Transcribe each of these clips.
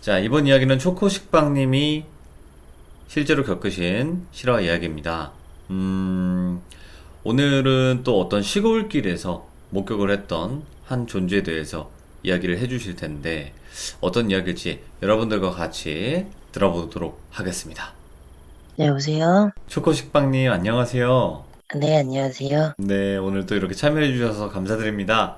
자, 이번 이야기는 초코식빵님이 실제로 겪으신 실화 이야기입니다. 오늘은 또 어떤 시골길에서 목격을 했던 한 존재에 대해서 이야기를 해주실 텐데, 어떤 이야기일지 여러분들과 같이 들어보도록 하겠습니다. 네, 여보세요? 초코식빵님, 안녕하세요. 네, 안녕하세요. 네, 오늘 또 이렇게 참여해주셔서 감사드립니다.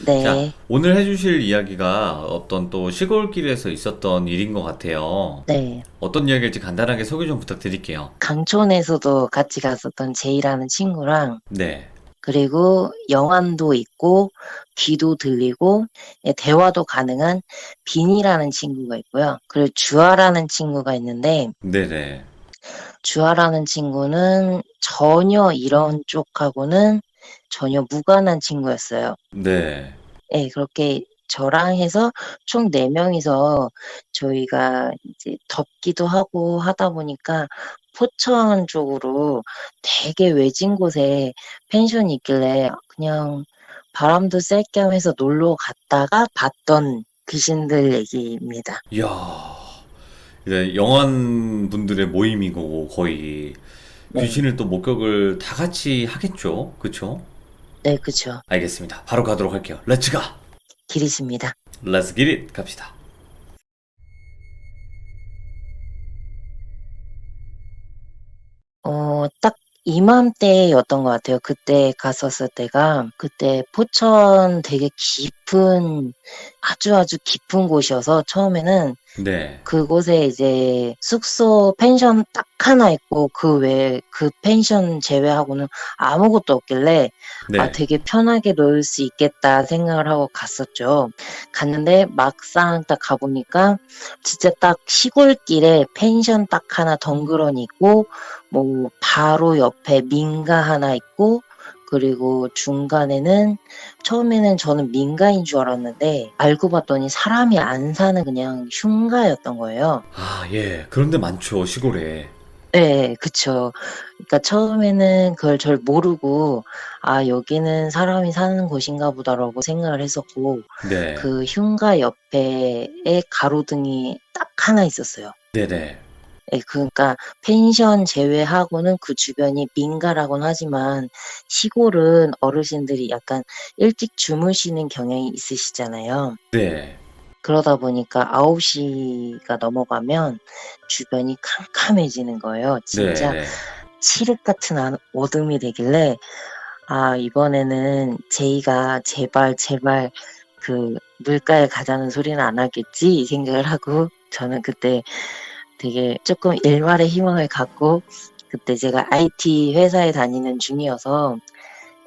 자, 네, 오늘 해주실 이야기가 어떤 또 시골길에서 있었던 일인 것 같아요. 네. 어떤 이야기일지 간단하게 소개 좀 부탁드릴게요. 강촌에서도 같이 갔었던 제이라는 친구랑, 네, 그리고 영안도 있고, 귀도 들리고, 예, 대화도 가능한 빈이라는 친구가 있고요. 그리고 주아라는 친구가 있는데, 네네, 주아라는 친구는 전혀 이런 쪽하고는 전혀 무관한 친구였어요. 네. 예, 그렇게 저랑 해서 총 4명이서 저희가 이제 덥기도 하고 하다 보니까 포천 쪽으로 되게 외진 곳에 펜션이 있길래 그냥 바람도 쐴 겸 해서 놀러 갔다가 봤던 귀신들 얘기입니다. 이야, 이제 영환 분들의 모임이고 거의 네, 귀신을 또 목격을 다 같이 하겠죠? 그쵸? 네, 그쵸. 알겠습니다. 바로 가도록 할게요. 렛츠 가! 길이십니다. 렛츠 기릿! 갑시다. 딱 이맘때였던 것 같아요. 그때 갔었을 때가, 그때 포천 되게 깊은, 아주 아주 깊은 곳이어서 처음에는 네, 그곳에 이제 숙소 펜션 딱 하나 있고 그 외에 그 펜션 제외하고는 아무것도 없길래 아, 네, 되게 편하게 놀 수 있겠다 생각을 하고 갔었죠. 갔는데 막상 딱 가보니까 진짜 딱 시골길에 펜션 딱 하나 덩그러니 있고 뭐 바로 옆에 민가 하나 있고 그리고 중간에는 처음에는 저는 민가인 줄 알았는데 알고 봤더니 사람이 안 사는 그냥 흉가였던 거예요. 아, 예. 그런데 많죠, 시골에. 네, 그쵸. 그러니까 처음에는 그걸 잘 모르고 아, 여기는 사람이 사는 곳인가 보다라고 생각을 했었고 네, 그 흉가 옆에 가로등이 딱 하나 있었어요. 네네. 예, 그러니까 펜션 제외하고는 그 주변이 민가라고는 하지만 시골은 어르신들이 약간 일찍 주무시는 경향이 있으시잖아요. 네, 그러다 보니까 9시가 넘어가면 주변이 캄캄해지는 거예요. 진짜 네네. 칠흑 같은 어둠이 되길래 아, 이번에는 제이가 제발 제발 그 물가에 가자는 소리는 안 하겠지 이 생각을 하고 저는 그때 되게 조금 일말의 희망을 갖고 그때 제가 IT 회사에 다니는 중이어서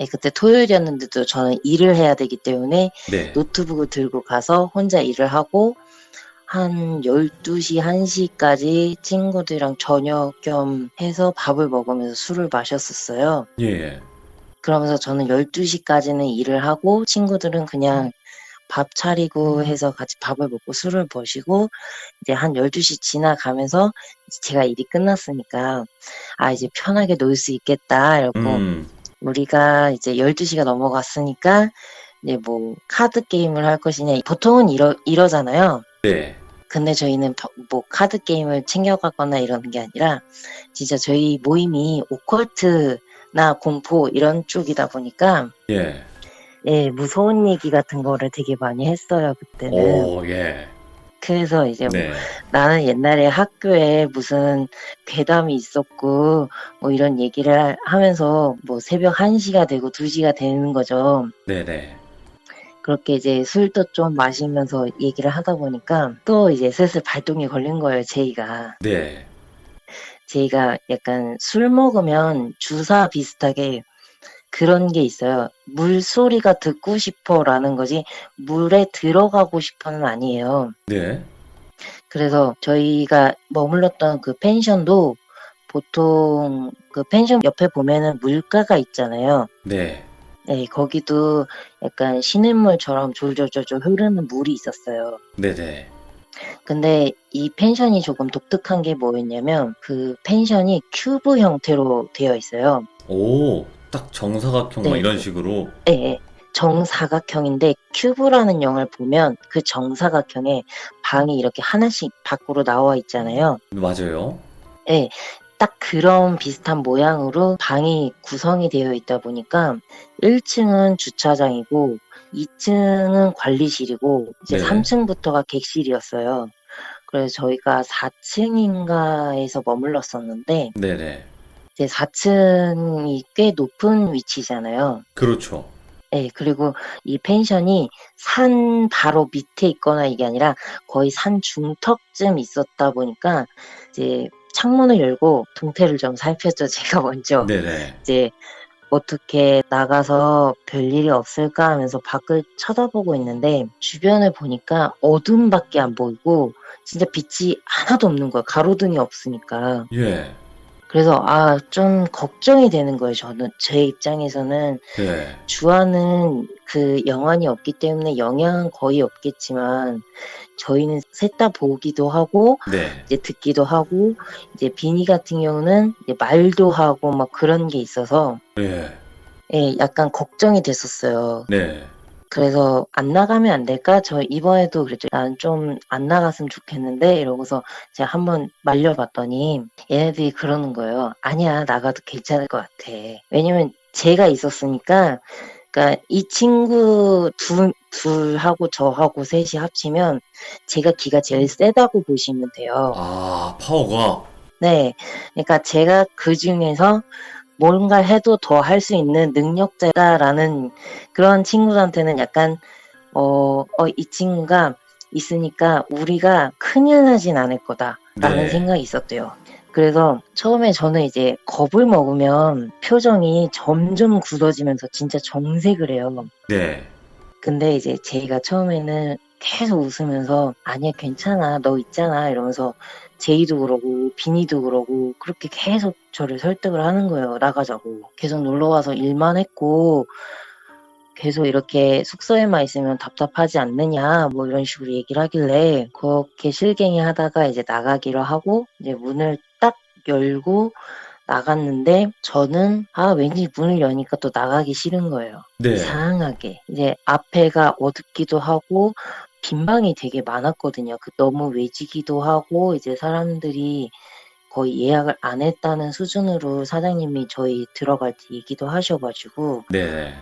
예, 그때 토요일이었는데도 저는 일을 해야 되기 때문에 네. 노트북을 들고 가서 혼자 일을 하고 한 12시, 1시까지 친구들이랑 저녁 겸 해서 밥을 먹으면서 술을 마셨었어요. 예, 예. 그러면서 저는 12시까지는 일을 하고 친구들은 그냥 밥 차리고 해서 같이 밥을 먹고 술을 마시고 이제 한 12시 지나가면서 제가 일이 끝났으니까 아, 이제 편하게 놀 수 있겠다 이러고 음, 우리가 이제 12시가 넘어갔으니까 이제 뭐 카드 게임을 할 것이냐 보통은 이러잖아요. 네. 근데 저희는 뭐 카드 게임을 챙겨가거나 이러는 게 아니라 진짜 저희 모임이 오컬트나 공포 이런 쪽이다 보니까 예. 예, 무서운 얘기 같은 거를 되게 많이 했어요, 그때는. 오, 예. 그래서 이제 뭐 네. 나는 옛날에 학교에 무슨 괴담이 있었고 뭐 이런 얘기를 하면서 뭐 새벽 1시가 되고 2시가 되는 거죠. 네네. 그렇게 이제 술도 좀 마시면서 얘기를 하다 보니까 또 이제 슬슬 발동이 걸린 거예요, 제이가. 네. 제이가 약간 술 먹으면 주사 비슷하게 그런 게 있어요. 물소리가 듣고 싶어라는 거지 물에 들어가고 싶어는 아니에요. 네. 그래서 저희가 머물렀던 그 펜션도 보통 그 펜션 옆에 보면은 물가가 있잖아요. 네. 네, 거기도 약간 시냇물처럼 졸졸졸졸 흐르는 물이 있었어요. 네네. 근데 이 펜션이 조금 독특한 게 뭐였냐면 그 펜션이 큐브 형태로 되어 있어요. 오, 딱 정사각형 막 네, 이런 식으로. 네, 네. 정사각형인데 큐브라는 영화를 보면 그 정사각형에 방이 이렇게 하나씩 밖으로 나와 있잖아요. 맞아요. 예. 딱 그런 비슷한 모양으로 방이 구성이 되어 있다 보니까 1층은 주차장이고 2층은 관리실이고 이제 네. 3층부터가 객실이었어요. 그래서 저희가 4층인가에서 머물렀었는데 네네. 이제 4층이 꽤 높은 위치잖아요. 그렇죠. 예. 그리고 이 펜션이 산 바로 밑에 있거나 이게 아니라 거의 산 중턱쯤 있었다 보니까 이제 창문을 열고 동태를 좀 살폈죠. 제가 먼저. 네네. 이제 '어떻게 나가서 별일이 없을까?' 하면서 밖을 쳐다보고 있는데 주변을 보니까 어둠밖에 안 보이고 진짜 빛이 하나도 없는 거예요, 가로등이 없으니까. 예. 그래서 좀 걱정이 되는 거예요, 저는. 제 입장에서는 네. 주하는 그 영안이 없기 때문에 영향은 거의 없겠지만 저희는 셋 다 보기도 하고 네. 이제 듣기도 하고 이제 비니 같은 경우는 이제 말도 하고 막 그런 게 있어서 예. 예 약간 걱정이 됐었어요. 네. 그래서 "안 나가면 안 될까?" 저 이번에도 그랬죠. "난 좀 안 나갔으면 좋겠는데." 이러고서 제가 한번 말려 봤더니 얘네들이 그러는 거예요. "아니야. 나가도 괜찮을 것 같아." 왜냐면 제가 있었으니까 그러니까 이 친구 둘하고 저하고 셋이 합치면 제가 기가 제일 세다고 보시면 돼요. 아, 파워가. 네. 그러니까 제가 그중에서 뭔가 해도 더 할 수 있는 능력자다라는 그런 친구들한테는 약간 이 친구가 있으니까 우리가 큰일 나진 않을 거다라는 네. 생각이 있었대요. 그래서 처음에 저는 이제 겁을 먹으면 표정이 점점 굳어지면서 진짜 정색을 해요. 네. 근데 이제 제이가 처음에는 계속 웃으면서 "아니야 괜찮아. 너 있잖아." 이러면서 제이도 그러고 비니도 그러고 그렇게 계속 저를 설득을 하는 거예요, 나가자고. "계속 놀러 와서 일만 했고 계속 이렇게 숙소에만 있으면 답답하지 않느냐." 뭐 이런 식으로 얘기를 하길래 그렇게 실갱이 하다가 이제 나가기로 하고 이제 문을 딱 열고 나갔는데 저는 왠지 문을 여니까 또 나가기 싫은 거예요. 네. 이상하게. 이제 앞에가 어둡기도 하고 빈 방이 되게 많았거든요. 너무 외지기도 하고 이제 사람들이 거의 예약을 안 했다는 수준으로 사장님이 저희 들어갈 때 얘기도 하셔 가지고 네네.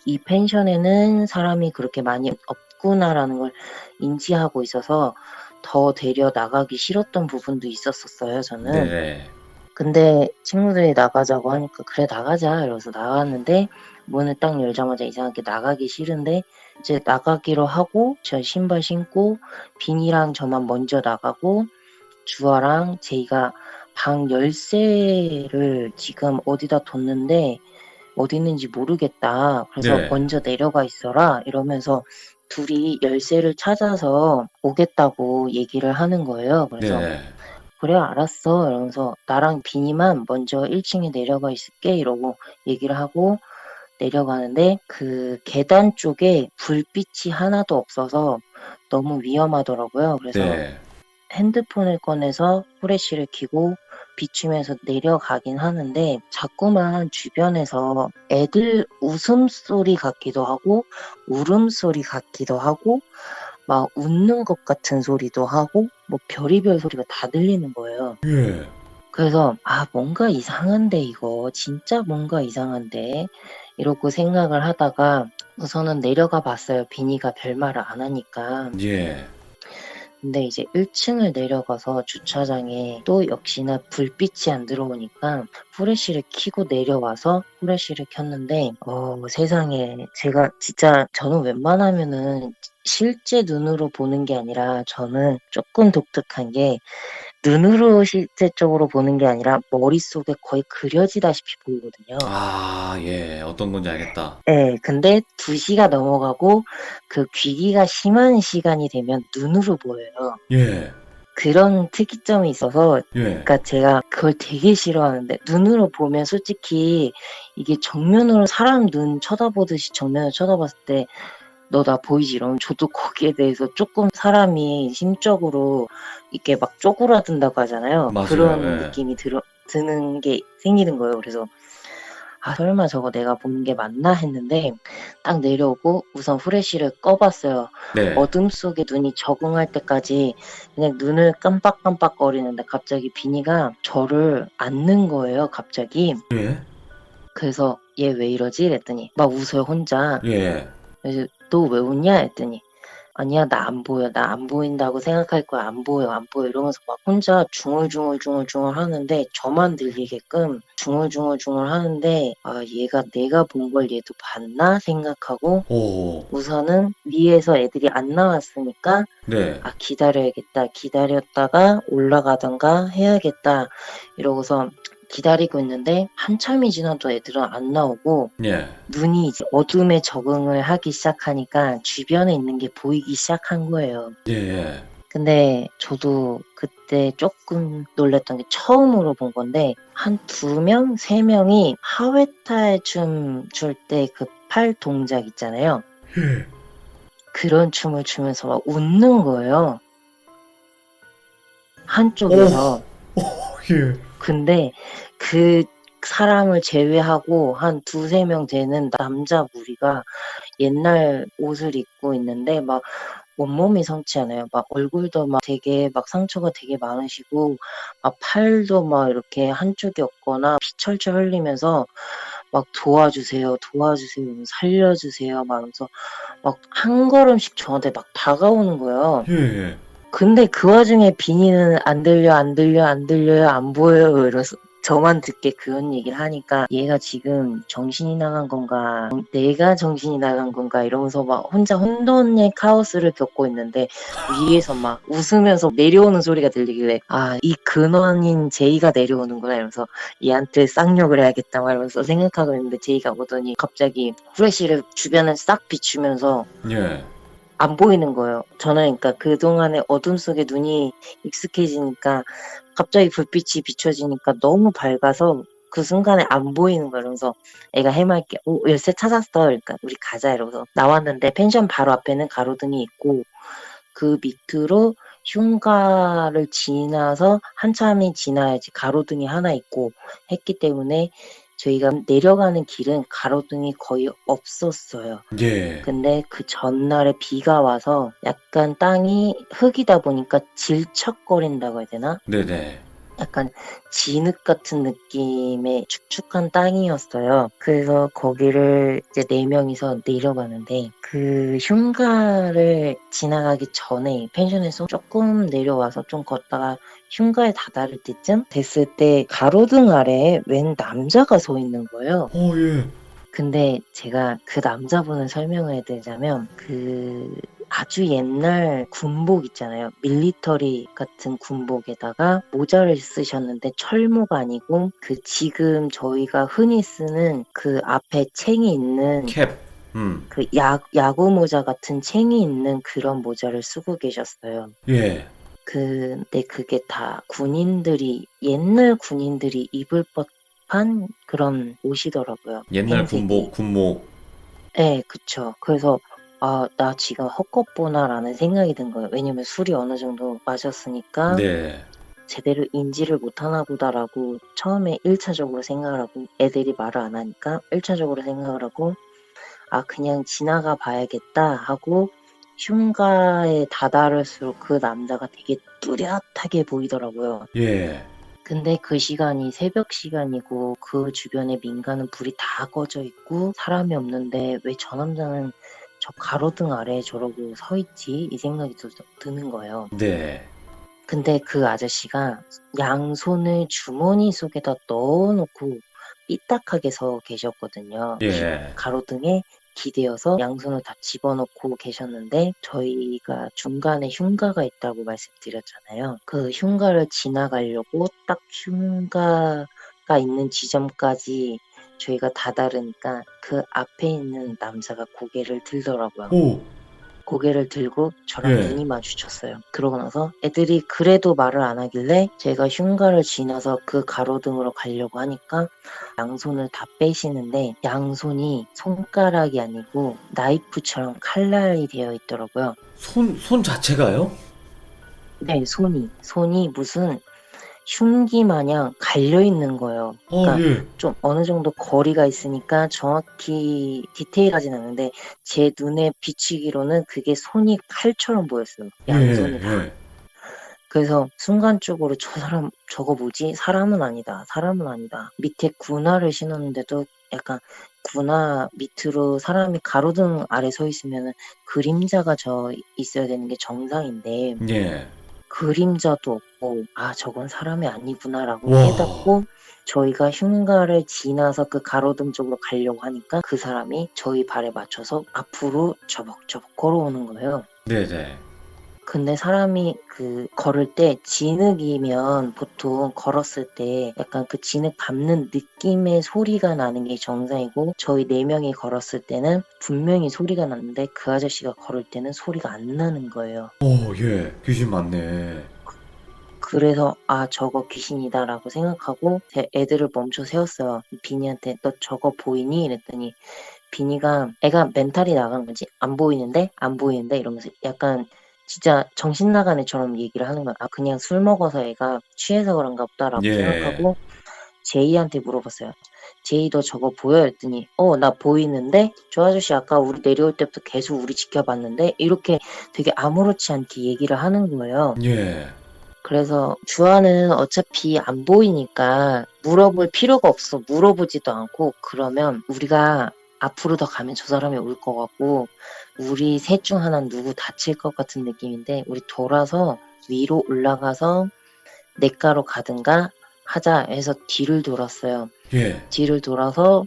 '이 펜션에는 사람이 그렇게 많이 없구나.'라는 걸 인지하고 있어서 더 데려 나가기 싫었던 부분도 있었었어요, 저는. 네네. 근데 친구들이 나가자고 하니까 "그래 나가자." 이러면서 나갔는데 문을 딱 열자마자 이상하게 나가기 싫은데 이제 나가기로 하고 저 신발 신고 빈이랑 저만 먼저 나가고 주아랑 제이가 방 열쇠를 지금 어디다 뒀는데 "어디 있는지 모르겠다. 그래서 네. 먼저 내려가 있어라." 이러면서 둘이 열쇠를 찾아서 오겠다고 얘기를 하는 거예요. 그래서 네네. "그래 알았어." 이러면서 "나랑 비니만 먼저 1 층에 내려가 있을게." 이러고 얘기를 하고 내려가는데 그 계단 쪽에 불빛이 하나도 없어서 너무 위험하더라고요. 그래서 네. 핸드폰을 꺼내서 후레쉬를 켜고 비추면서 내려가긴 하는데 자꾸만 주변에서 애들 웃음소리 같기도 하고 울음소리 같기도 하고 막 웃는 것 같은 소리도 하고 뭐 별의별 소리가 다 들리는 거예요. 예. 그래서 '뭔가 이상한데 이거. 진짜 뭔가 이상한데.' 이러고 생각을 하다가 우선은 내려가 봤어요, 비니가 별말을 안 하니까. 예. 근데 이제 1 층을 내려가서 주차장에 또 역시나 불빛이 안 들어오니까 후레쉬를 켜고 내려와서 후레쉬를 켰는데 세상에 제가 진짜 저는 웬만하면은 실제 눈으로 보는 게 아니라 저는 쪼끔 독특한 게 눈으로 실제적으로 보는 게 아니라 머릿속에 거의 그려지다시피 보이거든요. 예. 어떤 건지 알겠다. 예. 근데 2 시가 넘어가고 그 귀기가 심한 시간이 되면 눈으로 보여요. 예. 그런 특이점이 있어서 예. 그러니까 제가 그걸 되게 싫어하는데 눈으로 보면 솔직히 이게 정면으로 사람 눈 쳐다보듯이 정면을 쳐다봤을 때 "너 나 보이지?" 이러면 저도 거기에 대해서 쪼끔 사람이 심적으로 이렇게 막 쪼그라든다고 하잖아요. 맞아요. 그런 예. 느낌이 드는 게 생기는 거예요. 그래서 아, 설마 저거 내가 본 게 맞나 했는데 딱 내려오고 우선 후레쉬를 꺼봤어요. 네. 어둠 속에 눈이 적응할 때까지 그냥 눈을 깜빡깜빡거리는데 갑자기 비니가 저를 안는 거예요, 갑자기. 예. 그래서 얘 왜 이러지? 그랬더니 막 웃어요, 혼자. 예. 그래서 너 왜 웃냐? 했더니 아니야, 나 안 보여. 나 안 보인다고 생각할 거야. 안 보여, 안 보여. 이러면서 막 혼자 중얼중얼 하는데 저만 들리게끔 중얼중얼 하는데 아, 얘가 내가 본 걸 얘도 봤나 생각하고 오. 우선은 위에서 애들이 안 나왔으니까 네. 아, 기다려야겠다. 기다렸다가 올라가던가 해야겠다. 이러고서 기다리고 있는데 한참이 지나도 애들은 안 나오고 예. 눈이 이제 어둠에 적응을 하기 시작하니까 주변에 있는 게 보이기 시작한 거예요. 예. 예. 근데 저도 그때 조금 놀랬던 게 처음으로 본 건데 한 2명, 3명이 하회탈 춤 출 때 그 팔 동작 있잖아요. 예. 그런 춤을 추면서 막 웃는 거예요. 한쪽에서. 예. 근데 그 사람을 제외하고 한 2-3명 되는 남자 무리가 옛날 옷을 입고 있는데 막 온몸이 성취하나요? 막 얼굴도 막 되게 막 상처가 되게 많으시고 막 팔도 막 이렇게 한쪽이 없거나 피 철철 흘리면서 막 도와주세요, 도와주세요, 살려주세요 막 하면서 막 한 걸음씩 저한테 막 다가오는 거예요. 예. 근데 그 와중에 비니는 안 들려요, 안 보여요. 이래서 저만 듣게 그런 얘기를 하니까 얘가 지금 정신이 나간 건가, 내가 정신이 나간 건가 이러면서 막 혼자 혼돈의 카오스를 겪고 있는데 위에서 막 웃으면서 내려오는 소리가 들리길래 아, 이 근원인 제이가 내려오는구나 이러면서 얘한테 쌍욕을 해야겠다 막 이러면서 생각하고 있는데 제이가 오더니 갑자기 후레쉬를 주변을 싹 비추면서 예. 안 보이는 거예요. 저는 그러니까 그동안에 어둠 속에 눈이 익숙해지니까 갑자기 불빛이 비춰지니까 너무 밝아서 그 순간에 안 보이는 거예요. 그래서 애가 해맑게 열쇠 찾았어. 그러니까 우리 가자 이러면서 나왔는데 펜션 바로 앞에는 가로등이 있고 그 밑으로 흉가를 지나서 한참이 지나야지 가로등이 하나 있고 했기 때문에 저희가 내려가는 길은 가로등이 거의 없었어요. 예. 근데 그 전날에 비가 와서 약간 땅이 흙이다 보니까 질척거린다고 해야 되나? 네네. 약간 진흙 같은 느낌의 축축한 땅이었어요. 그래서 거기를 이제 4명이서 내려가는데 그 흉가를 지나가기 전에 펜션에서 조금 내려와서 좀 걷다가 흉가에 다다를 때쯤 됐을 때 가로등 아래에 웬 남자가 서 있는 거예요. 예. 근데 제가 그 남자분을 설명을 해드리자면 그 아주 옛날 군복 있잖아요. 밀리터리 같은 군복에다가 모자를 쓰셨는데 철모가 아니고 그 지금 저희가 흔히 쓰는 그 앞에 챙이 있는 캡. 그 야구 모자 같은 챙이 있는 그런 모자를 쓰고 계셨어요. 예. 근데 그게 다 군인들이 옛날 군인들이 입을 법한 그런 옷이더라고요. 옛날 흰색이. 군목. 네, 그쵸. 그래서 아, 나 지금 헛것보나라는 생각이 든 거예요. 왜냐면 술이 어느 정도 마셨으니까 네. 제대로 인지를 못하나 보다라고 처음에 1차적으로 생각을 하고 애들이 말을 안 하니까 1차적으로 생각을 하고 아, 그냥 지나가 봐야겠다 하고 흉가에 다다를수록 그 남자가 되게 뚜렷하게 보이더라고요. 예. 근데 그 시간이 새벽 시간이고 그 주변에 민가는 불이 다 꺼져 있고 사람이 없는데 왜 저 남자는 저 가로등 아래에 저러고 서 있지? 이 생각이 드는 거예요. 네. 근데 그 아저씨가 양손을 주머니 속에다 넣어놓고 삐딱하게 서 계셨거든요. 예. 가로등에 기대어서 양손을 다 집어넣고 계셨는데 저희가 중간에 흉가가 있다고 말씀드렸잖아요. 그 흉가를 지나가려고 딱 흉가가 있는 지점까지 저희가 다다르니까 그 앞에 있는 남자가 고개를 들더라고요. 오. 고개를 들고 저랑 예. 눈이 마주쳤어요. 그러고 나서 애들이 그래도 말을 안 하길래 제가 흉가를 지나서 그 가로등으로 가려고 하니까 양손을 다 빼시는데 양손이 손가락이 아니고 나이프처럼 칼날이 되어 있더라고요. 손 자체가요? 네, 손이 무슨 흉기 마냥 갈려 있는 거예요. 그러니까 예. 좀 어느 정도 거리가 있으니까 정확히 디테일하진 않은데 제 눈에 비추기로는 그게 손이 칼처럼 보였어요. 양손이 다. 예. 그래서 순간적으로 저 사람 저거 뭐지? 사람은 아니다. 사람은 아니다. 밑에 군화를 신었는데도 약간 군화 밑으로 사람이 가로등 아래 서 있으면은 그림자가 져 있어야 되는 게 정상인데 예. 그림자도 없고 '아 저건 사람이 아니구나.'라고 와. 깨닫고 저희가 흉가를 지나서 그 가로등 쪽으로 가려고 하니까 그 사람이 저희 발에 맞춰서 앞으로 저벅저벅 걸어오는 거예요. 네네. 근데 사람이 그 걸을 때 진흙이면 보통 걸었을 때 약간 그 진흙 밟는 느낌의 소리가 나는 게 정상이고 저희 4명이 걸었을 때는 분명히 소리가 났는데 그 아저씨가 걸을 때는 소리가 안 나는 거예요. 예. 귀신 맞네. 그래서 '아 저거 귀신이다.'라고 생각하고 제 애들을 멈춰 세웠어요. 비니한테 "너 저거 보이니?" 이랬더니 비니가 애가 멘탈이 나간 건지 "안 보이는데? 안 보이는데?" 이러면서 약간 진짜 정신 나간 애처럼 얘기를 하는 거야. '아 그냥 술 먹어서 애가 취해서 그런가 보다.'라고 예. 생각하고 제이한테 물어봤어요. "제이 너 저거 보여?" 했더니 "어 나 보이는데 저 아저씨 아까 우리 내려올 때부터 계속 우리 지켜봤는데." 이렇게 되게 아무렇지 않게 얘기를 하는 거예요. 예. 그래서 주아는 어차피 안 보이니까 물어볼 필요가 없어. 물어보지도 않고 그러면 우리가 앞으로 더 가면 저 사람이 올 것 같고 우리 셋 중 하나는 누구 다칠 것 같은 느낌인데 우리 돌아서 위로 올라가서 냇가로 가든가 하자 해서 뒤를 돌았어요. 예. 뒤를 돌아서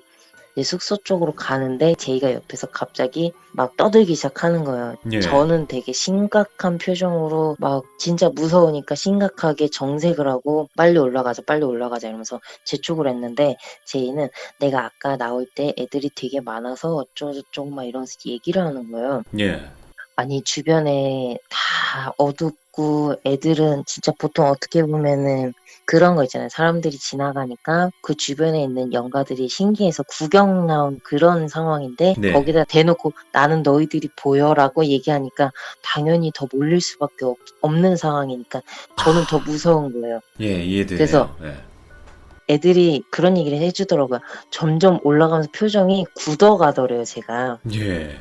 이제 숙소 쪽으로 가는데 제이가 옆에서 갑자기 막 떠들기 시작하는 거예요. 예. 저는 되게 심각한 표정으로 막 진짜 무서우니까 심각하게 정색을 하고 빨리 올라가자 빨리 올라가자 이러면서 재촉을 했는데 제이는 내가 아까 나올 때 애들이 되게 많아서 어쩌고저쩌고 막 이러면서 얘기를 하는 거예요. 예. 아니 주변에 다 어둡고 애들은 진짜 보통 어떻게 보면은 그런 거 있잖아요. 사람들이 지나가니까 그 주변에 있는 영가들이 신기해서 구경 나온 그런 상황인데 네. 거기다 대놓고 "나는 너희들이 보여."라고 얘기하니까 당연히 더 몰릴 수밖에 없는 상황이니까 저는 더 무서운 거예요. 예. 이해되네요. 그래서 예. 애들이 그런 얘기를 해 주더라고요. 점점 올라가면서 표정이 굳어가더래요 제가. 예.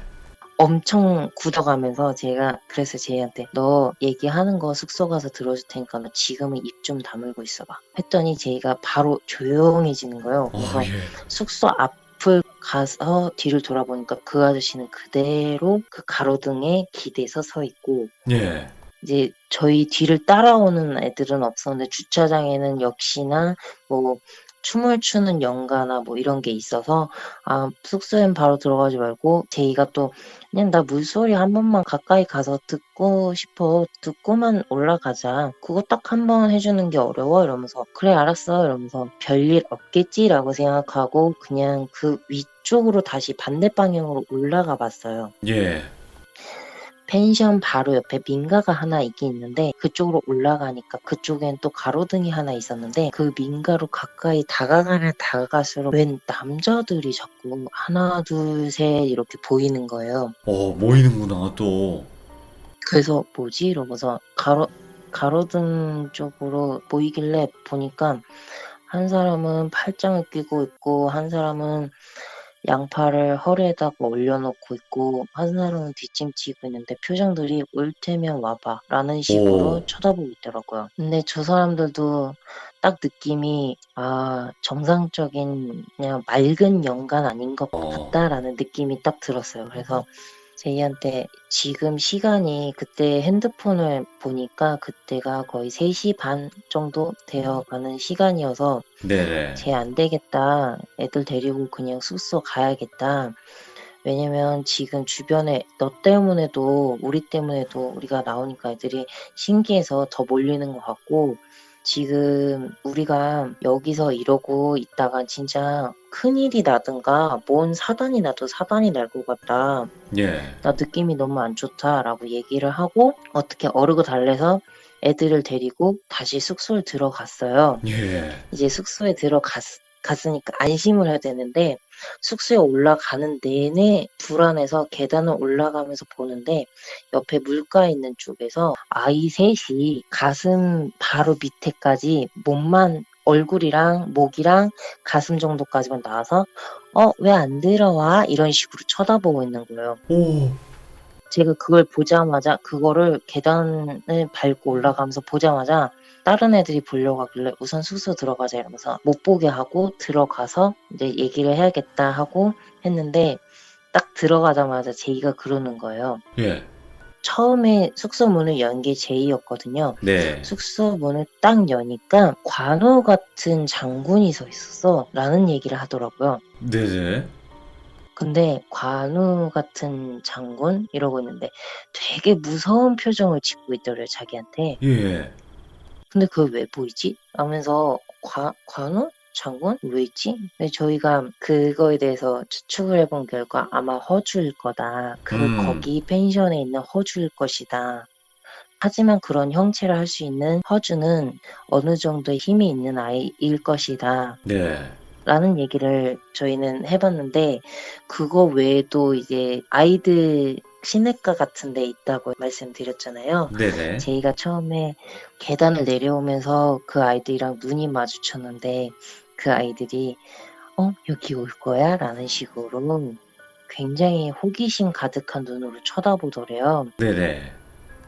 엄청 굳어가면서 제가 그래서 제이한테 "너 얘기하는 거 숙소 가서 들어줄 테니까 너 지금은 입 좀 다물고 있어 봐." 했더니 제이가 바로 조용해지는 거예요. 그래서 예. 숙소 앞을 가서 뒤를 돌아보니까 그 아저씨는 그대로 그 가로등에 기대서 서 있고 예. 이제 저희 뒤를 따라오는 애들은 없었는데 주차장에는 역시나 뭐 춤을 추는 연가나 뭐 이런 게 있어서 숙소엔 바로 들어가지 말고 제이가 또 "그냥 나 물소리 한 번만 가까이 가서 듣고 싶어. 듣고만 올라가자. 그거 딱 한 번 해 주는 게 어려워?" 이러면서 "그래 알았어." 이러면서 '별일 없겠지.'라고 생각하고 그냥 그 위쪽으로 다시 반대 방향으로 올라가 봤어요. 예. 펜션 바로 옆에 민가가 하나 있긴 있는데 그쪽으로 올라가니까 그쪽엔 또 가로등이 하나 있었는데 그 민가로 가까이 다가가면 다가갈수록 웬 남자들이 자꾸 하나 둘 셋 이렇게 보이는 거예요. 모이는구나 또. 그래서 '뭐지?' 이러고서 가로등 쪽으로 보이길래 보니까 한 사람은 팔짱을 끼고 있고 한 사람은 양팔을 허리에다가 올려놓고 있고 한 사람은 뒷짐지고 있는데 표정들이 "올 테면 와 봐."라는 식으로 쳐다보고 있더라고요. 근데 저 사람들도 딱 느낌이 '정상적인 그냥 맑은 영간 아닌 것 같다.'라는 느낌이 딱 들었어요. 그래서 제이한테 지금 시간이 그때 핸드폰을 보니까 그때가 거의 3시 반 정도 되어 가는 시간이어서 네네. "쟤 안 되겠다. 애들 데리고 그냥 숙소 가야겠다. 왜냐면 지금 주변에 너 때문에도 우리 때문에도 우리가 나오니까 애들이 신기해서 더 몰리는 것 같고 지금 우리가 여기서 이러고 있다가 진짜 큰일이 나든가 뭔 사단이 나도 사단이 날 것 같다. 예. 나 느낌이 너무 안 좋다."라고 얘기를 하고 어떻게 어르고 달래서 애들을 데리고 다시 숙소를 들어갔어요. 예. 이제 숙소에 갔으니까 안심을 해야 되는데 숙소에 올라가는 내내 불안해서 계단을 올라가면서 보는데 옆에 물가 있는 쪽에서 아이 셋이 가슴 바로 밑에까지 몸만 얼굴이랑 목이랑 가슴 정도까지만 나와서 왜 안 들어와? 이런 식으로 쳐다보고 있는 거예요. 오, 제가 그걸 보자마자 그거를 계단을 밟고 올라가면서 보자마자 다른 애들이 보려고 하길래 우선 숙소 들어가자 이러면서 못 보게 하고 들어가서 이제 얘기를 해야겠다 하고 했는데 딱 들어가자마자 제이가 그러는 거예요. 예, 처음에 숙소 문을 연 게 제이였거든요. 네, 숙소 문을 딱 여니까 관우 같은 장군이 서 있었어 라는 얘기를 하더라고요. 네네, 근데 관우 같은 장군 이러고 있는데 되게 무서운 표정을 짓고 있더래요, 자기한테. 예, 근데 그걸 왜 보이지? 하면서 관우? 장군? 왜 있지? 근데 저희가 그거에 대해서 추측을 해본 결과 아마 허주일 거다. 음, 거기 펜션에 있는 허주일 것이다. 하지만 그런 형체를 할 수 있는 허주는 어느 정도의 힘이 있는 아이일 것이다. 네, 라는 얘기를 저희는 해봤는데 그거 외에도 이제 아이들 시내가 같은 데 있다고 말씀드렸잖아요. 네네, 제이가 처음에 계단을 내려오면서 그 아이들이랑 눈이 마주쳤는데 그 아이들이 여기 올 거야? 라는 식으로 굉장히 호기심 가득한 눈으로 쳐다보더래요. 네네,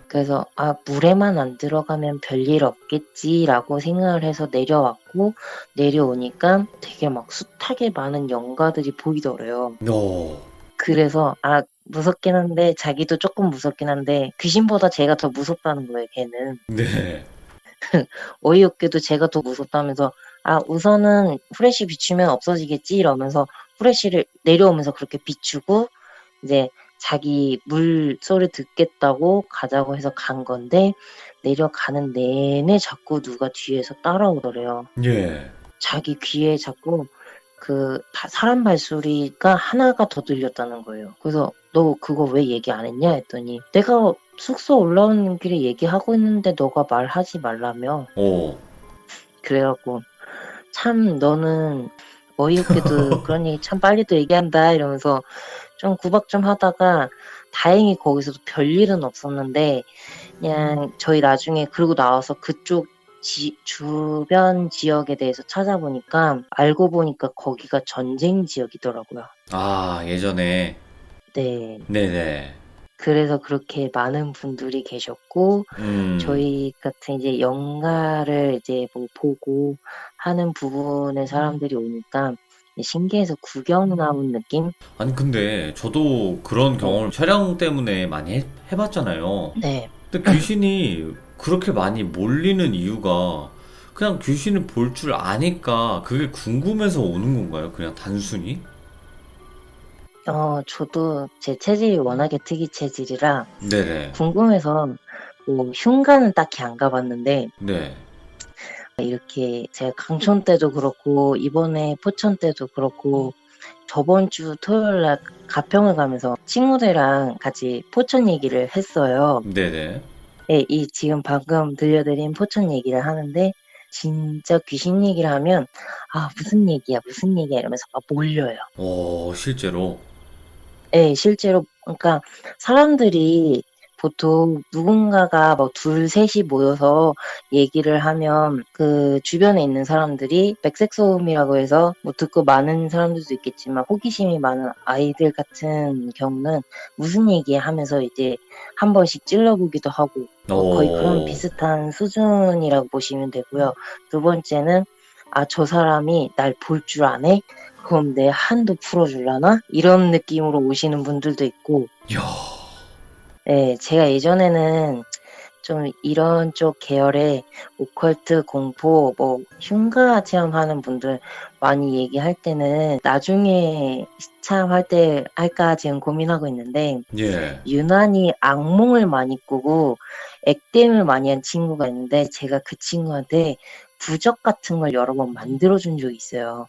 그래서 물에만 안 들어가면 별일 없겠지라고 생각을 해서 내려왔고 내려오니까 되게 막 숱하게 많은 연가들이 보이더래요. 오, 그래서 무섭긴 한데 자기도 조금 무섭긴 한데 귀신보다 제가 더 무섭다는 거예요, 걔는. 네, 어이없게도 제가 더 무섭다면서 우선은 후레쉬 비추면 없어지겠지 이러면서 후레쉬를 내려오면서 그렇게 비추고 이제 자기 물소리 듣겠다고 가자고 해서 간 건데 내려가는 내내 자꾸 누가 뒤에서 따라오더래요. 예, 자기 귀에 자꾸 사람 발소리가 하나가 더 들렸다는 거예요. 그래서 너 그거 왜 얘기 안 했냐 했더니 내가 숙소 올라오는 길에 얘기하고 있는데 너가 말하지 말라며. 오, 그래갖고 참 너는 어이없게도 그런 얘기 참 빨리도 얘기한다 이러면서 좀 구박 좀 하다가 다행히 거기서도 별일은 없었는데 그냥 저희 나중에 그러고 나와서 그쪽 주변 지역에 대해서 찾아보니까 알고 보니까 거기가 전쟁 지역이더라고요. 예전에, 네. 네네, 그래서 그렇게 많은 분들이 계셨고 음, 저희 같은 이제 연가를 이제 뭐 보고 하는 부분에 사람들이 오니까 신기해서 구경 나온 느낌? 아니, 근데 저도 그런 네. 경험을 촬영 때문에 많이 해봤잖아요. 네. 근데 귀신이 그렇게 많이 몰리는 이유가 그냥 귀신을 볼 줄 아니까 그게 궁금해서 오는 건가요? 그냥 단순히? 저도 제 체질이 워낙에 특이 체질이라 네네. 궁금해서 뭐 흉가는 딱히 안 가봤는데 네. 이렇게 제가 강촌 때도 그렇고 이번에 포천 때도 그렇고 저번 주 토요일 날 가평을 가면서 친구들이랑 같이 포천 얘기를 했어요. 네네. 예, 이 지금 방금 들려드린 포천 얘기를 하는데 진짜 귀신 얘기를 하면 무슨 얘기야 무슨 얘기야 이러면서 막 몰려요. 실제로. 예, 실제로 그러니까 사람들이 보통 누군가가 뭐 둘, 셋이 모여서 얘기를 하면 그 주변에 있는 사람들이 백색 소음이라고 해서 뭐 듣고 많은 사람들도 있겠지만 호기심이 많은 아이들 같은 경우는 무슨 얘기 하면서 이제 한 번씩 찔러보기도 하고 거의 그런 오, 비슷한 수준이라고 보시면 되고요. 두 번째는 저 사람이 날 볼 줄 아네? 그럼 내 한도 풀어줄라나? 이런 느낌으로 오시는 분들도 있고, 이야, 네, 제가 예전에는 좀 이런 쪽 계열의 오컬트, 공포, 뭐 흉가 체험하는 분들 많이 얘기할 때는 나중에 시참할 때 할까 지금 고민하고 있는데 예. 유난히 악몽을 많이 꾸고 액땜을 많이 한 친구가 있는데 제가 그 친구한테 부적 같은 걸 여러 번 만들어준 적이 있어요.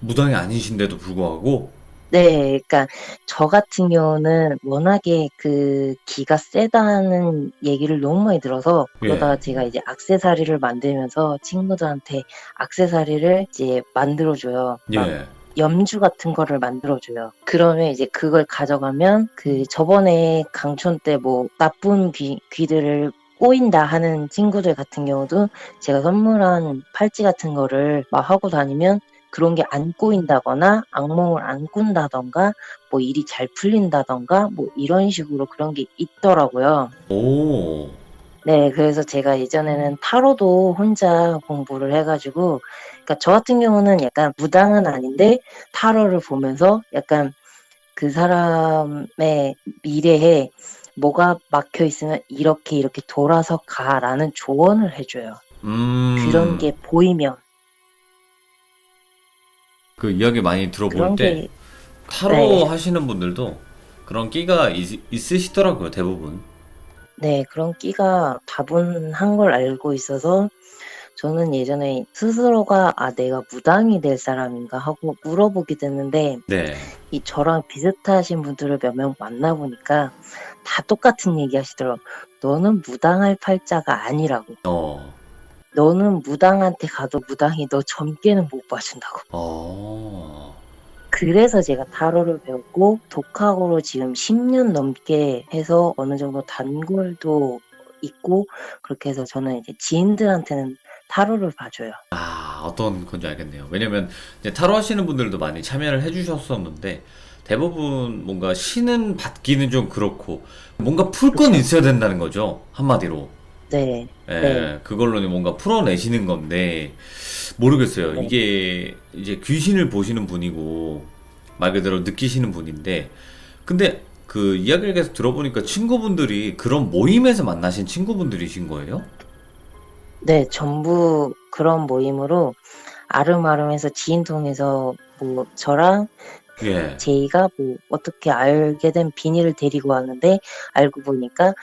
무당이 아니신데도 불구하고? 네, 그러니까 저 같은 경우는 워낙에 그 기가 세다는 얘기를 너무 많이 들어서 그러다가 예. 제가 이제 액세서리를 만들면서 친구들한테 액세서리를 이제 만들어줘요. 막 예. 염주 같은 거를 만들어줘요. 그러면 이제 그걸 가져가면 그 저번에 강촌 때 뭐 나쁜 귀들을 꼬인다 하는 친구들 같은 경우도 제가 선물한 팔찌 같은 거를 막 하고 다니면 그런 게 안 꼬인다거나 악몽을 안 꾼다던가 뭐 일이 잘 풀린다던가 뭐 이런 식으로 그런 게 있더라고요. 오. 네, 그래서 제가 예전에는 타로도 혼자 공부를 해가지고, 그러니까 저 같은 경우는 약간 무당은 아닌데 타로를 보면서 약간 그 사람의 미래에 뭐가 막혀 있으면 이렇게 이렇게 돌아서 가라는 조언을 해줘요. 그런 음. 게 보이면 그 이야기 많이 들어볼 그런 때 게 네. 타로 하시는 분들도 그런 끼가 있으시더라고요, 대부분. 네, 그런 끼가 다분한 걸 알고 있어서 저는 예전에 스스로가 내가 무당이 될 사람인가 하고 물어보게 됐는데 네. 이 저랑 비슷하신 분들을 몇 명 만나보니까 다 똑같은 얘기 하시더라고. 너는 무당할 팔자가 아니라고. 어. 너는 무당한테 가도 무당이 너 점괘는 못 봐준다고. 어. 그래서 제가 타로를 배웠고 독학으로 지금 10년 넘게 해서 어느 정도 단골도 있고 그렇게 해서 저는 이제 지인들한테는 타로를 봐줘요. 아, 어떤 건지 알겠네요. 왜냐면 이제 타로 하시는 분들도 많이 참여를 해주셨었는데 대부분 뭔가 신은 받기는 좀 그렇고 뭔가 풀 건 그쵸? 있어야 된다는 거죠. 한마디로. 네, 네, 예, 그걸로는 뭔가 풀어내시는 건데 모르겠어요. 네. 이게 이제 귀신을 보시는 분이고 말 그대로 느끼시는 분인데 근데 그 이야기를 계속 들어보니까 친구분들이 그런 모임에서 만나신 친구분들이신 거예요? 네, 전부 그런 모임으로 아름아름해서 지인 통해서 뭐 저랑 예. 제이가 뭐 어떻게 알게 된 비니를 데리고 왔는데 알고 보니까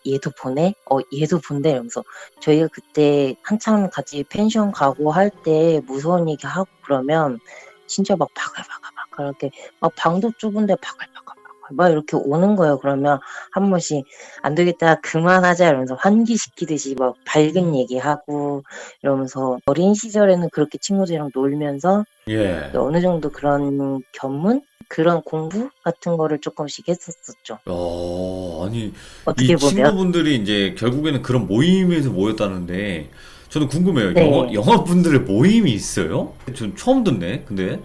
얘도 보네? 얘도 본대 이러면서 저희가 그때 한참 같이 펜션 가고 할 때 무서운 얘기 하고 그러면 진짜 막 바글바글 이렇게 막 방도 좁은데 바글바글 막 이렇게 오는 거예요. 그러면 한 번씩 안 되겠다 그만하자 이러면서 환기시키듯이 막 밝은 얘기하고 이러면서 어린 시절에는 그렇게 친구들이랑 놀면서 예. 어느 정도 그런 견문? 그런 공부 같은 거를 조금씩 했었었죠. 아니, 이 어떻게 보면. 친구분들이 이제 결국에는 그런 모임에서 모였다는데, 저는 궁금해요. 네. 영화분들의 모임이 있어요? 전 처음 듣네, 근데.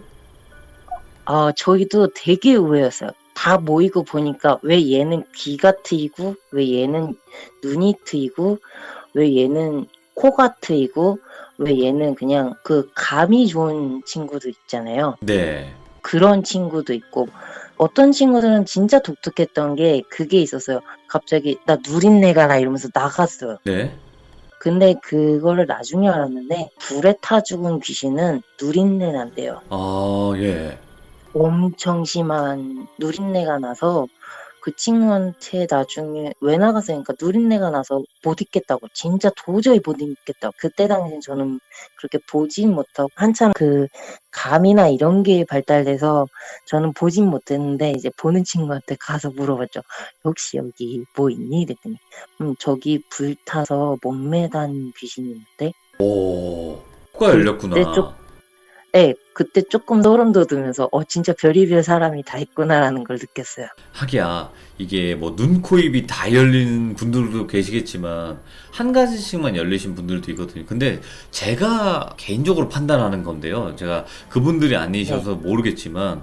저희도 되게 의외였어요. 다 모이고 보니까 왜 얘는 귀가 트이고, 왜 얘는 눈이 트이고, 왜 얘는 코가 트이고, 왜 얘는 그냥 그 감이 좋은 친구들 있잖아요. 네. 그런 친구도 있고, 어떤 친구들은 진짜 독특했던 게 그게 있었어요. 갑자기 나 누린내 가라 이러면서 나갔어요. 네. 근데 그거를 나중에 알았는데 불에 타 죽은 귀신은 누린내 난대요. 아, 예. 엄청 심한 누린내가 나서 그 친구한테 나중에 왜 나가서 그러니까 누린내가 나서 못 있겠다고 진짜 도저히 못 있겠다고 그때 당시엔 저는 그렇게 보진 못하고 한참 그 감이나 이런 게 발달돼서 저는 보진 못했는데 이제 보는 친구한테 가서 물어봤죠. 혹시 여기 뭐 있니? 이랬더니 저기 불타서 목매단 귀신이 있는데 오, 코가 그때 좀 열렸구나. 네, 그때 조금 소름 돋으면서 진짜 별의별 사람이 다 있구나라는 걸 느꼈어요. 하기야, 이게 뭐 눈, 코, 입이 다 열린 분들도 계시겠지만, 한 가지씩만 열리신 분들도 있거든요. 근데 제가 개인적으로 판단하는 건데요. 제가 그분들이 네, 아니셔서 모르겠지만,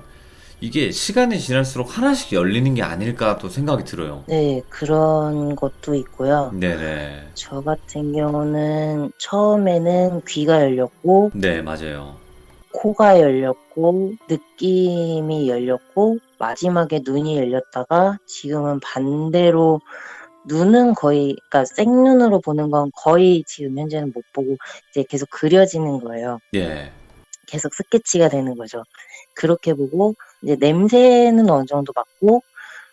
이게 시간이 지날수록 하나씩 열리는 게 아닐까 또 생각이 들어요. 네, 그런 것도 있고요. 네네. 저 같은 경우는 처음에는 귀가 열렸고, 네, 맞아요. 코가 열렸고, 느낌이 열렸고, 마지막에 눈이 열렸다가 지금은 반대로 눈은 거의, 그러니까 생눈으로 보는 건 거의 지금 현재는 못 보고 이제 계속 그려지는 거예요. 예. 계속 스케치가 되는 거죠. 그렇게 보고 이제 냄새는 어느 정도 맡고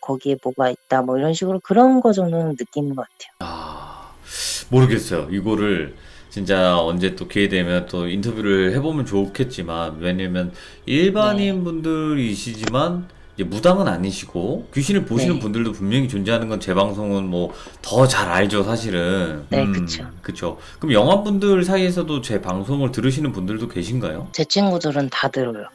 거기에 뭐가 있다 뭐 이런 식으로 그런 거 정도는 느끼는 것 같아요. 아, 모르겠어요. 이거를 진짜 언제 또 기회 되면 또 인터뷰를 해보면 좋겠지만, 왜냐면 일반인 분들이시지만 이제 무당은 아니시고 귀신을 보시는 네. 분들도 분명히 존재하는 건 제 방송은 뭐 더 잘 알죠, 사실은. 네, 그쵸. 그쵸. 그럼 영화분들 사이에서도 제 방송을 들으시는 분들도 계신가요? 제 친구들은 다 들어요.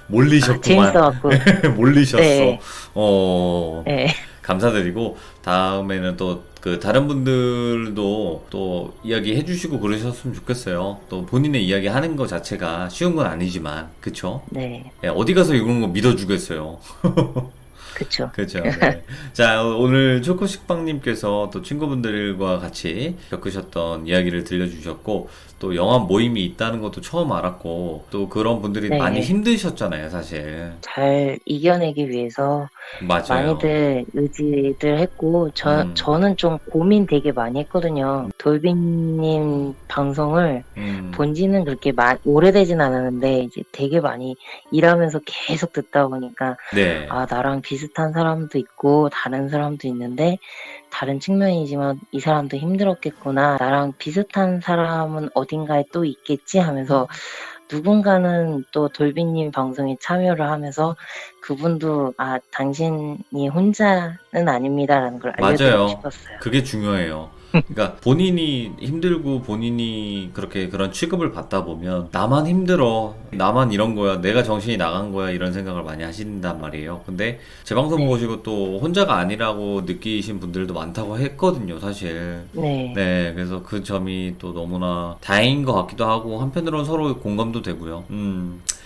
몰리셨구만. 재밌어갖고. 몰리셨어. 네. 어, 네. 감사드리고, 다음에는 또 그 다른 분들도 또 이야기 해주시고 그러셨으면 좋겠어요. 또 본인의 이야기 하는 거 자체가 쉬운 건 아니지만, 그쵸? 네. 예, 어디 가서 이런 거 믿어주겠어요. 그쵸. 그죠. 네. 자, 오늘 초코식빵님께서 또 친구분들과 같이 겪으셨던 이야기를 들려주셨고, 또 영화 모임이 있다는 것도 처음 알았고, 또 그런 분들이 네. 많이 힘드셨잖아요, 사실. 잘 이겨내기 위해서 맞아요. 많이들 의지들 했고, 저는 좀 고민 되게 많이 했거든요. 돌빈님 방송을 본 지는 그렇게 오래되진 않았는데, 이제 되게 많이 일하면서 계속 듣다 보니까, 네. 아, 나랑 비슷한 사람도 있고, 다른 사람도 있는데, 다른 측면이지만 이 사람도 힘들었겠구나. 나랑 비슷한 사람은 어딘가에 또 있겠지 하면서 누군가는 또 돌비님 방송에 참여를 하면서 그분도 아, 당신이 혼자는 아닙니다라는 걸 알려드리고 맞아요. 싶었어요. 그게 중요해요. 그러니까 본인이 힘들고 본인이 그렇게 그런 취급을 받다 보면 나만 힘들어, 나만 이런 거야, 내가 정신이 나간 거야 이런 생각을 많이 하신단 말이에요. 근데 제 방송 네. 보시고 또 혼자가 아니라고 느끼신 분들도 많다고 했거든요, 사실. 네. 네, 그래서 그 점이 또 너무나 다행인 것 같기도 하고 한편으로는 서로 공감도 되고요.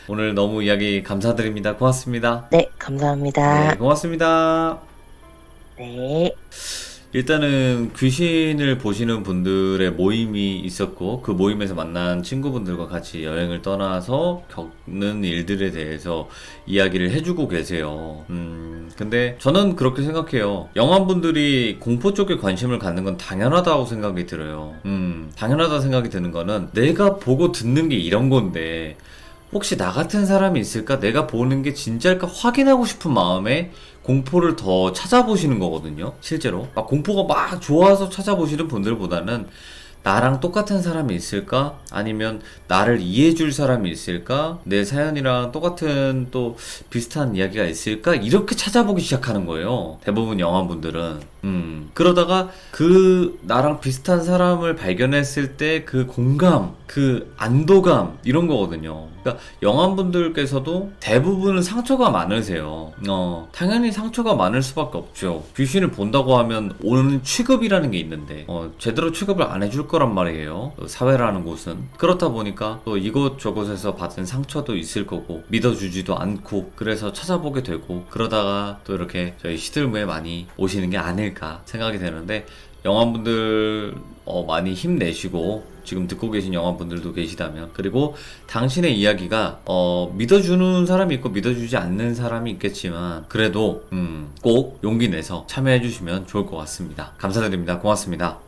오늘 너무 이야기 감사드립니다. 고맙습니다. 네, 감사합니다. 네, 고맙습니다. 네. 일단은 귀신을 보시는 분들의 모임이 있었고 그 모임에서 만난 친구분들과 같이 여행을 떠나서 겪는 일들에 대해서 이야기를 해주고 계세요. 근데 저는 그렇게 생각해요. 영화분들이 공포 쪽에 관심을 갖는 건 당연하다고 생각이 들어요. 당연하다 생각이 드는 거는 내가 보고 듣는 게 이런 건데 혹시 나 같은 사람이 있을까? 내가 보는 게 진짜일까? 확인하고 싶은 마음에 공포를 더 찾아보시는 거거든요. 실제로. 막 공포가 막 좋아서 찾아보시는 분들보다는 나랑 똑같은 사람이 있을까? 아니면 나를 이해해줄 사람이 있을까? 내 사연이랑 똑같은 또 비슷한 이야기가 있을까? 이렇게 찾아보기 시작하는 거예요. 대부분 영화분들은. 그러다가 그 나랑 비슷한 사람을 발견했을 때 그 공감, 그 안도감 이런 거거든요. 그러니까 영화분들께서도 대부분은 상처가 많으세요. 당연히 상처가 많을 수밖에 없죠. 귀신을 본다고 하면 오는 취급이라는 게 있는데 제대로 취급을 안 해줄 거란 말이에요. 사회라는 곳은. 그렇다 보니까 또 이곳저곳에서 받은 상처도 있을 거고 믿어주지도 않고 그래서 찾아보게 되고 그러다가 또 이렇게 저희 시들무에 많이 오시는 게 아닐까 생각이 되는데 영화분들 많이 힘내시고 지금 듣고 계신 영화분들도 계시다면 그리고 당신의 이야기가 믿어주는 사람이 있고 믿어주지 않는 사람이 있겠지만 그래도 꼭 용기 내서 참여해 주시면 좋을 것 같습니다. 감사드립니다. 고맙습니다.